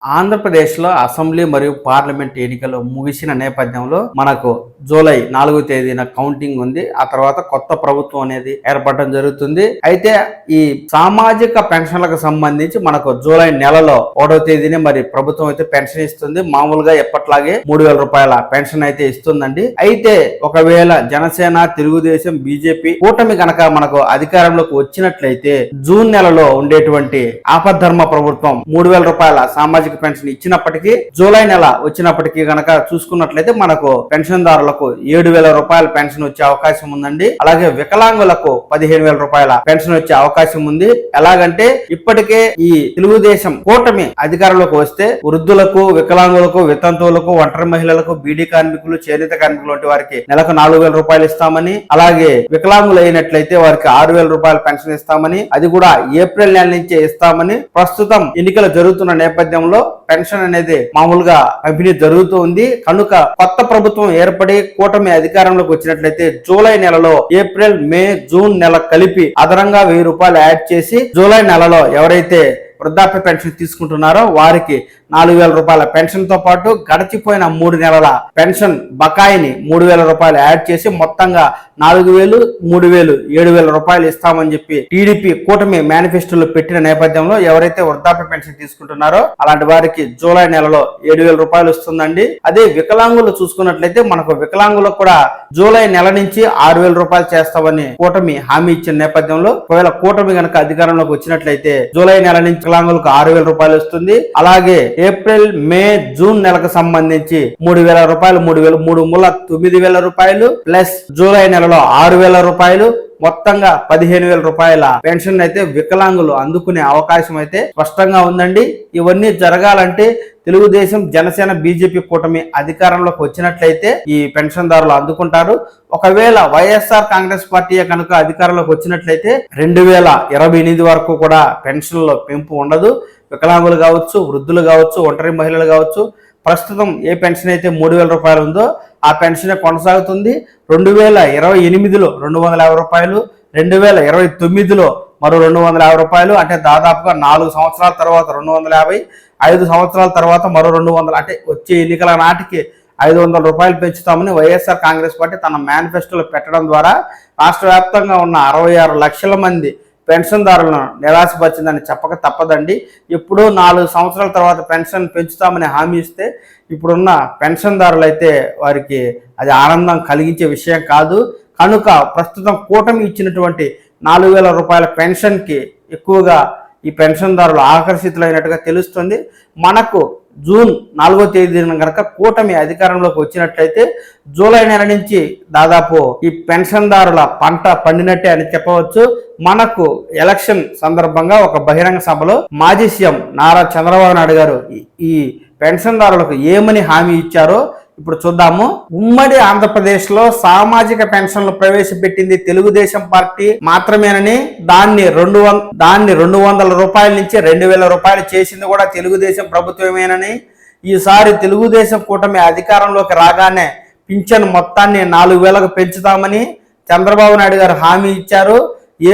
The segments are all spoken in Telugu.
ఆంధ్రప్రదేశ్లో అసెంబ్లీ మరియు పార్లమెంట్ ఎన్నికలు ముగిసిన నేపథ్యంలో మనకు జూలై 4వ తేదీన కౌంటింగ్ ఉంది. ఆ తర్వాత కొత్త ప్రభుత్వం అనేది ఏర్పడడం జరుగుతుంది. అయితే ఈ సామాజిక పెన్షన్లకు సంబంధించి మనకు జూలై నెలలో 1వ తేదీనే మరి ప్రభుత్వం అయితే పెన్షన్ ఇస్తుంది. మామూలుగా ఎప్పట్లాగే 3000 రూపాయల పెన్షన్ అయితే ఇస్తుందండి. అయితే ఒకవేళ జనసేన, తెలుగుదేశం, బీజేపీ కూటమి గనక మనకు అధికారంలోకి వచ్చినట్లయితే జూన్ నెలలో ఉండేటువంటి ఆపద్ధర్మ ప్రభుత్వం 3000 రూపాయల సామాజిక పెన్షన్ ఇచ్చినప్పటికీ జూలై నెల వచ్చినప్పటికీ గనక చూసుకున్నట్లయితే మనకు పెన్షన్దారులకు 7000 రూపాయల పెన్షన్ వచ్చే అవకాశం ఉందండి. అలాగే వికలాంగులకు 15000 రూపాయల పెన్షన్ వచ్చే అవకాశం ఉంది. ఎలాగంటే ఇప్పటికే ఈ తెలుగుదేశం కూటమి అధికారంలోకి వస్తే వృద్ధులకు, వికలాంగులకు, వితంతువులకు, ఒంటరి మహిళలకు, బీడీ కార్మికులు, చేనేత కార్మికులు వంటి వారికి నెలకు 4000 రూపాయలు ఇస్తామని, అలాగే వికలాంగులు అయినట్లయితే వారికి 6000 రూపాయల పెన్షన్ ఇస్తామని, అది కూడా ఏప్రిల్ నెల నుంచే ఇస్తామని ప్రస్తుతం ఎన్నికలు జరుగుతున్న నేపథ్యంలో పెన్షన్ అనేది మామూలుగా పంపిణీ జరుగుతూ ఉంది. కనుక కొత్త ప్రభుత్వం ఏర్పడి కూటమి అధికారంలోకి వచ్చినట్లయితే జూలై నెలలో ఏప్రిల్, మే, జూన్ నెల కలిపి అదనంగా 1000 రూపాయలు యాడ్ చేసి జూలై నెలలో ఎవరైతే వృద్ధాప్య పెన్షన్ తీసుకుంటున్నారో వారికి 4000 రూపాయల పెన్షన్ తో పాటు గడిచిపోయిన 3 నెలల పెన్షన్ బకాయిని 3000 రూపాయలు యాడ్ చేసి మొత్తంగా 4000, 3000, 7000 రూపాయలు ఇస్తామని చెప్పి టీడీపీ కూటమి మేనిఫెస్టోలో పెట్టిన నేపథ్యంలో ఎవరైతే వృద్ధాప్య పెన్షన్ తీసుకుంటున్నారో అలాంటి వారికి జూలై నెలలో 7000 రూపాయలు వస్తుందండి. అదే వికలాంగులు చూసుకున్నట్లయితే మనకు వికలాంగులకు కూడా జూలై నెల నుంచి 6000 రూపాయలు చేస్తామని కూటమి హామీ ఇచ్చిన నేపథ్యంలో ఒకవేళ కూటమి గనక అధికారంలోకి వచ్చినట్లయితే జూలై నెల నుంచి వికలాంగులకు 6000 రూపాయలు వస్తుంది. అలాగే ఏప్రిల్, మే, జూన్ నెలకు సంబంధించి 3000 రూపాయలు, 3 మూల 9000 రూపాయలు ప్లస్ జూలై నెలలో 6000 రూపాయలు, మొత్తంగా 15000 రూపాయల పెన్షన్ అయితే వికలాంగులు అందుకునే అవకాశం అయితే స్పష్టంగా ఉందండి. ఇవన్నీ జరగాలంటే తెలుగుదేశం, జనసేన, బీజేపీ కూటమి అధికారంలోకి వచ్చినట్లయితే ఈ పెన్షన్దారులు అందుకుంటారు. ఒకవేళ వైఎస్ఆర్ కాంగ్రెస్ పార్టీ కనుక అధికారంలోకి వచ్చినట్లయితే 2028 వరకు కూడా పెన్షన్లో పెంపు ఉండదు. వికలాంగులు కావచ్చు, వృద్ధులు కావచ్చు, ఒంటరి మహిళలు కావచ్చు, ప్రస్తుతం ఏ పెన్షన్ అయితే 3000 రూపాయలు ఉందో ఆ పెన్షన్ కొనసాగుతుంది. 2028లో 250 రూపాయలు, 2029లో మరో 250 రూపాయలు, అంటే దాదాపుగా 4 సంవత్సరాల తర్వాత 250, 5 సంవత్సరాల తర్వాత మరో 200, అంటే వచ్చే ఎన్నికల నాటికి 500 రూపాయలు పెంచుతామని వైఎస్ఆర్ కాంగ్రెస్ పార్టీ తన మేనిఫెస్టోలో పెట్టడం ద్వారా రాష్ట్ర వ్యాప్తంగా ఉన్న 66 లక్షల మంది పెన్షన్దారులను నిరాశపరిచిందని చెప్పక తప్పదండి. ఎప్పుడో 4 సంవత్సరాల తర్వాత పెన్షన్ పెంచుతామని హామీ ఇస్తే ఇప్పుడున్న పెన్షన్దారులు అయితే వారికి అది ఆనందం కలిగించే విషయం కాదు. కనుక ప్రస్తుతం కూటమి ఇచ్చినటువంటి 4000 రూపాయల పెన్షన్కి ఎక్కువగా ఈ పెన్షన్దారులు ఆకర్షితులైనట్టుగా తెలుస్తుంది. మనకు జూన్ 4వ తేదీన కనుక కూటమి అధికారంలోకి వచ్చినట్లయితే జూలై నెల నుంచి దాదాపు ఈ పెన్షన్దారుల పంట పండినట్టే అని చెప్పవచ్చు. మనకు ఎలక్షన్ సందర్భంగా ఒక బహిరంగ సభలో మాజీ సీఎం నారా చంద్రబాబు నాయుడు గారు ఈ పెన్షన్దారులకు ఏమని హామీ ఇచ్చారో ఇప్పుడు చూద్దాము. ఉమ్మడి ఆంధ్రప్రదేశ్ లో సామాజిక పెన్షన్లు ప్రవేశపెట్టింది తెలుగుదేశం పార్టీ మాత్రమేనని, దాన్ని 200 రూపాయల నుంచి 2000 రూపాయలు చేసింది కూడా తెలుగుదేశం ప్రభుత్వమేనని, ఈసారి తెలుగుదేశం కూటమి అధికారంలోకి రాగానే పింఛన్ మొత్తాన్ని 4000కు పెంచుతామని చంద్రబాబు నాయుడు గారు హామీ ఇచ్చారు.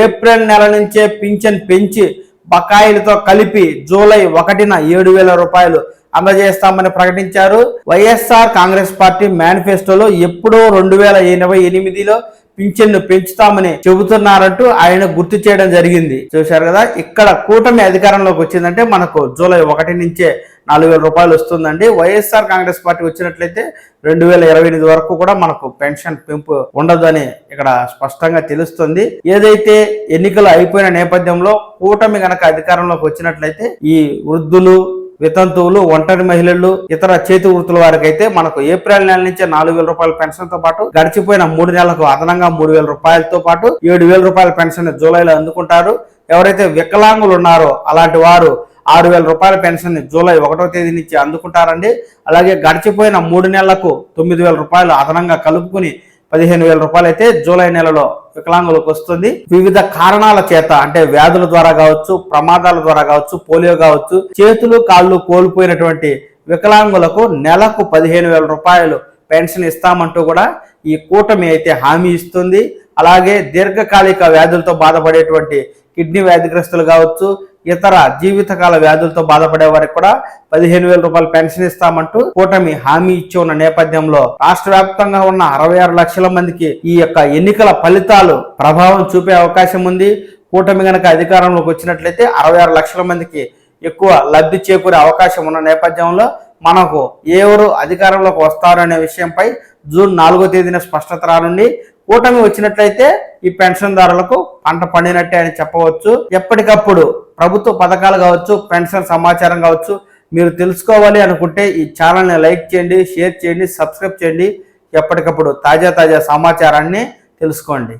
ఏప్రిల్ నెల నుంచే పింఛన్ పెంచి బకాయిలతో కలిపి జూలై 1న 7000 రూపాయలు అందజేస్తామని ప్రకటించారు. వైఎస్ఆర్ కాంగ్రెస్ పార్టీ మేనిఫెస్టోలో ఎప్పుడో 2028లో పింఛన్ను పెంచుతామని చెబుతున్నారంటూ ఆయన గుర్తు చేయడం జరిగింది. చూశారు కదా, ఇక్కడ కూటమి అధికారంలోకి వచ్చిందంటే మనకు జూలై 1 నుంచే 4000 రూపాయలు వస్తుందండి. వైఎస్ఆర్ కాంగ్రెస్ పార్టీ వచ్చినట్లయితే 2028 వరకు కూడా మనకు పెన్షన్ పెంపు ఉండదు అని ఇక్కడ స్పష్టంగా తెలుస్తుంది. ఏదైతే ఎన్నికలు అయిపోయిన నేపథ్యంలో కూటమి గనక అధికారంలోకి వచ్చినట్లయితే ఈ వృద్ధులు, వితంతువులు, ఒంటరి మహిళలు, ఇతర చేతి వృత్తుల వారికి అయితే మనకు ఏప్రిల్ నెల నుంచే 4000 రూపాయల పెన్షన్ తో పాటు గడిచిపోయిన 3 నెలలకు అదనంగా 3000 రూపాయలతో పాటు 7000 రూపాయల పెన్షన్ జూలైలో అందుకుంటారు. ఎవరైతే వికలాంగులు ఉన్నారో అలాంటి వారు 6000 రూపాయల పెన్షన్ జూలై 1వ తేదీ నుంచి అందుకుంటారండి. అలాగే గడిచిపోయిన 3 నెలలకు 9000 రూపాయలు అదనంగా కలుపుకుని 15000 రూపాయలు అయితే జూలై నెలలో వికలాంగులకు వస్తుంది. వివిధ కారణాల చేత, అంటే వ్యాధుల ద్వారా కావచ్చు, ప్రమాదాల ద్వారా కావచ్చు, పోలియో కావచ్చు, చేతులు కాళ్ళు కోల్పోయినటువంటి వికలాంగులకు నెలకు 15000 రూపాయలు పెన్షన్ ఇస్తామంటూ కూడా ఈ కూటమి అయితే హామీ ఇస్తుంది. అలాగే దీర్ఘకాలిక వ్యాధులతో బాధపడేటువంటి కిడ్నీ వ్యాధిగ్రస్తులు కావచ్చు, ఇతర జీవితకాల వ్యాధులతో బాధపడే వారికి కూడా 15,000 రూపాయలు పెన్షన్ ఇస్తామంటూ కూటమి హామీ ఇచ్చి ఉన్న నేపథ్యంలో రాష్ట్ర వ్యాప్తంగా ఉన్న 66 లక్షల మందికి ఈ యొక్క ఎన్నికల ఫలితాలు ప్రభావం చూపే అవకాశం ఉంది. కూటమి గనక అధికారంలోకి వచ్చినట్లయితే 66 లక్షల మందికి ఎక్కువ లబ్ధి చేకూరే అవకాశం ఉన్న నేపథ్యంలో మనకు ఎవరు అధికారంలోకి వస్తారనే విషయంపై జూన్ 4వ తేదీన స్పష్టత రానుండి. కూటమి వచ్చినట్లయితే ఈ పెన్షన్దారులకు పంట పండినట్టే అని చెప్పవచ్చు. ఎప్పటికప్పుడు ప్రభుత్వ పథకాలు కావచ్చు, పెన్షన్ సమాచారం కావచ్చు మీరు తెలుసుకోవాలి అనుకుంటే ఈ ఛానల్ని లైక్ చేయండి, షేర్ చేయండి, సబ్స్క్రైబ్ చేయండి. ఎప్పటికప్పుడు తాజా సమాచారాన్ని తెలుసుకోండి.